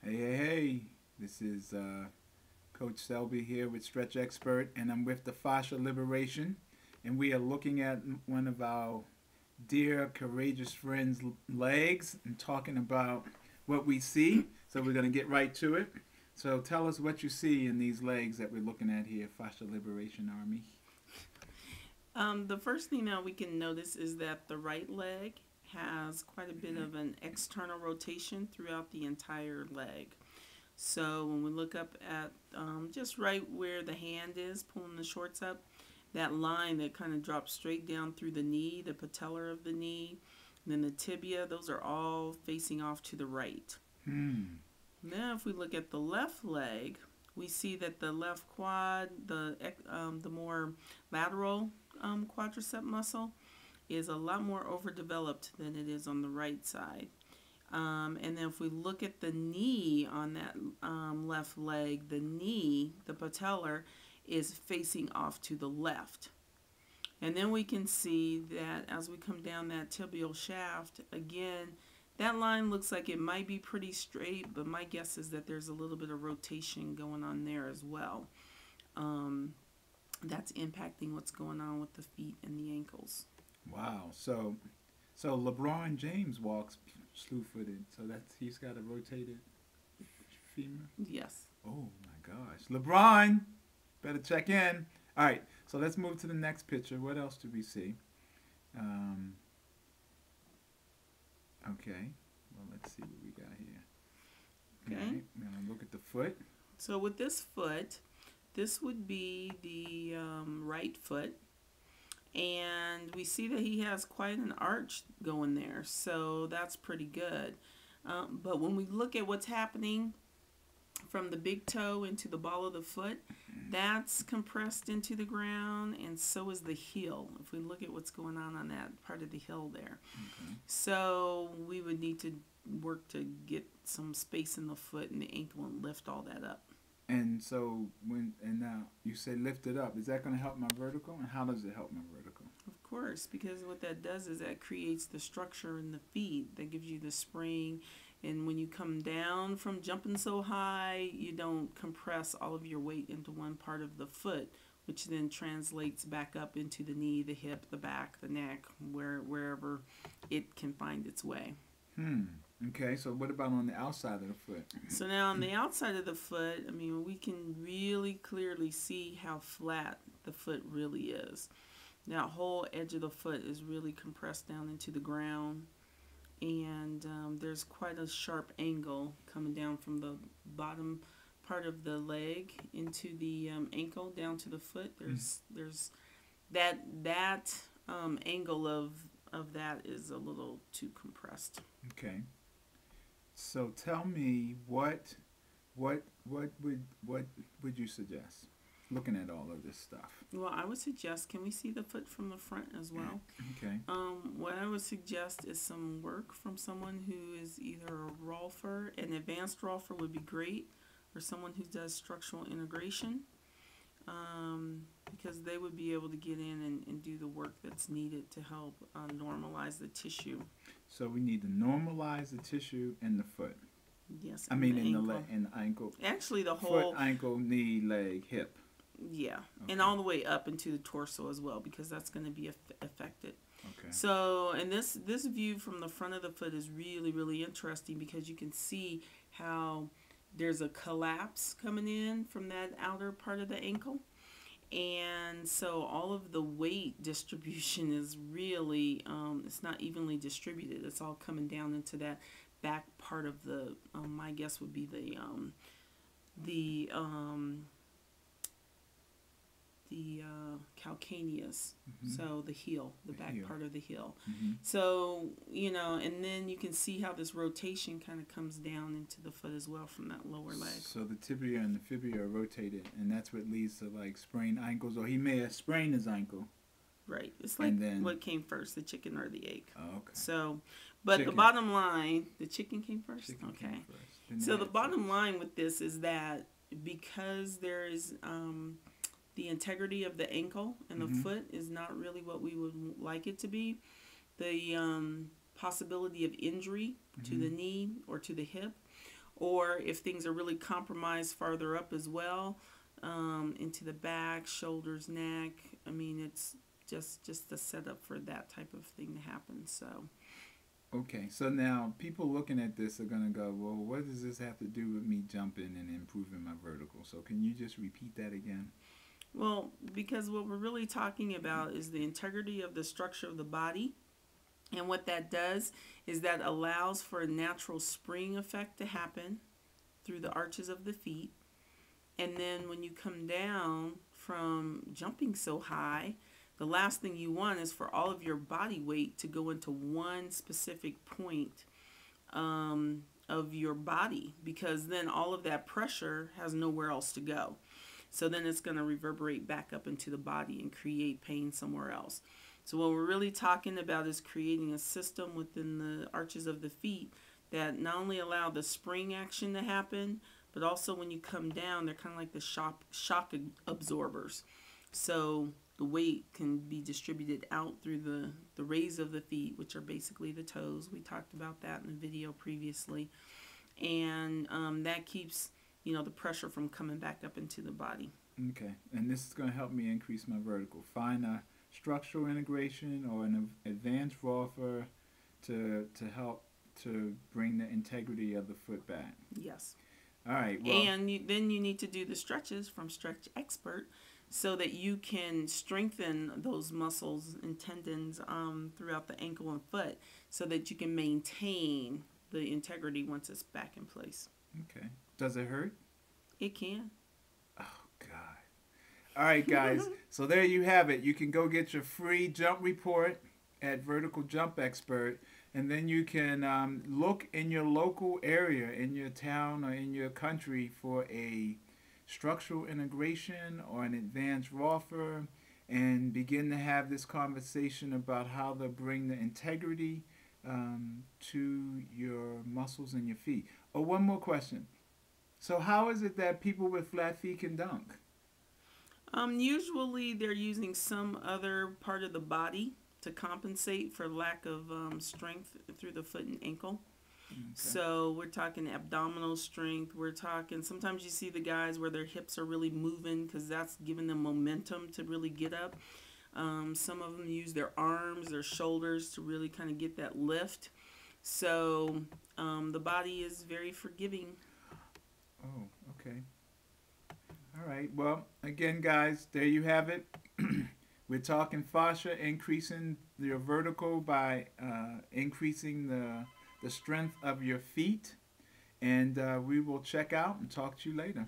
Hey, hey, hey. This is Coach Selby here with StretchExpert, and I'm with the Fascia Liberation. And we are looking at one of our dear, courageous friends' legs and talking about what we see. So we're going to get right to it. So tell us what you see in these legs that we're looking at here, Fascia Liberation Army. The first thing that we can notice is that the right leg has quite a bit of an external rotation throughout the entire leg. So when we look up at just right where the hand is pulling the shorts up, that line that kind of drops straight down through the knee, the patellar of the knee, and then the tibia, those are all facing off to the right. Hmm. Now if we look at the left leg, we see that the left quad, the more lateral quadricep muscle, is a lot more overdeveloped than it is on the right side. And then if we look at the knee on that left leg, the knee, the patellar, is facing off to the left. And then we can see that as we come down that tibial shaft, again, that line looks like it might be pretty straight, but my guess is that there's a little bit of rotation going on there as well. That's impacting what's going on with the feet and the ankles. Wow. So LeBron James walks slew-footed. So he's got a rotated femur. Yes. Oh my gosh. LeBron, better check in. All right, so let's move to the next picture. What else do we see? Um, okay, well, let's see what we got here. All Okay. right, we're going to look at the foot. So with this foot, this would be the right foot. And we see that he has quite an arch going there. So that's pretty good. But when we look at what's happening from the big toe into the ball of the foot, that's compressed into the ground, and so is the heel. If we look at what's going on that part of the heel there. Okay. So we would need to work to get some space in the foot and the ankle and lift all that up. And so now you say lift it up. Is that going to help my vertical? And how does it help my vertical? Of course, because what that does is that creates the structure in the feet that gives you the spring. And when you come down from jumping so high, you don't compress all of your weight into one part of the foot, which then translates back up into the knee, the hip, the back, the neck, wherever it can find its way. Hmm. Okay, so what about on the outside of the foot? So now on the outside of the foot, I mean, we can really clearly see how flat the foot really is. That whole edge of the foot is really compressed down into the ground. And there's quite a sharp angle coming down from the bottom part of the leg into the ankle down to the foot. There's that angle of that is a little too compressed. Okay. So tell me what would you suggest? Looking at all of this stuff. Well, I would suggest, can we see the foot from the front as well? Okay. What I would suggest is some work from someone who is either a rolfer, an advanced rolfer would be great, or someone who does structural integration, because they would be able to get in and do the work that's needed to help normalize the tissue. So we need to normalize the tissue in the foot. Yes, I and mean the in ankle. the ankle. Actually, the Foot, whole, ankle, knee, leg, hip. yeah, Okay. and all the way up into the torso as well, because that's going to be affected. Okay. So, and this view from the front of the foot is really, really interesting because you can see how there's a collapse coming in from that outer part of the ankle. And so all of the weight distribution is really, it's not evenly distributed. It's all coming down into that back part of the, my guess would be the calcaneus, so the heel, the back heel. part of the heel. Mm-hmm. So, and then you can see how this rotation kind of comes down into the foot as well from that lower leg. So the tibia and the fibula are rotated, and that's what leads to like sprained ankles, or he may have sprained his ankle. Right. It's like then, what came first, the chicken or the egg. Oh, okay. So, but Chicken. the bottom line, the chicken came first? Chicken Okay. came first. So the bottom line with this is that because there is the integrity of the ankle and the foot is not really what we would like it to be, the possibility of injury to the knee or to the hip, or if things are really compromised farther up as well, into the back, shoulders, neck. I mean, it's just the setup for that type of thing to happen. So. Okay, so now people looking at this are going to go, well, what does this have to do with me jumping and improving my vertical? So can you just repeat that again? Well, because what we're really talking about is the integrity of the structure of the body. And what that does is that allows for a natural spring effect to happen through the arches of the feet. And then when you come down from jumping so high, the last thing you want is for all of your body weight to go into one specific point of your body, because then all of that pressure has nowhere else to go. So then it's going to reverberate back up into the body and create pain somewhere else. So what we're really talking about is creating a system within the arches of the feet that not only allow the spring action to happen, but also when you come down, they're kind of like the shock absorbers. So the weight can be distributed out through the rays of the feet, which are basically the toes. We talked about that in the video previously. And that keeps, the pressure from coming back up into the body. Okay, and this is going to help me increase my vertical. Find a structural integration or an advanced roller to help to bring the integrity of the foot back. Yes. All right. Well, and then you need to do the stretches from StretchExpert so that you can strengthen those muscles and tendons throughout the ankle and foot so that you can maintain the integrity once it's back in place. Okay. Does it hurt? It can. Oh, God. All right, guys. So there you have it. You can go get your free jump report at Vertical Jump Expert, and then you can look in your local area, in your town or in your country for a structural integration or an advanced roller, and begin to have this conversation about how to bring the integrity to your muscles in your feet. Oh, one more question. So how is it that people with flat feet can dunk? Usually they're using some other part of the body to compensate for lack of strength through the foot and ankle. Okay. So we're talking abdominal strength. We're talking, sometimes you see the guys where their hips are really moving because that's giving them momentum to really get up. Some of them use their arms, their shoulders to really kind of get that lift. So the body is very forgiving. Oh, okay. All right. Well, again, guys, there you have it. We're talking fascia, increasing your vertical by increasing the strength of your feet. And we will check out and talk to you later.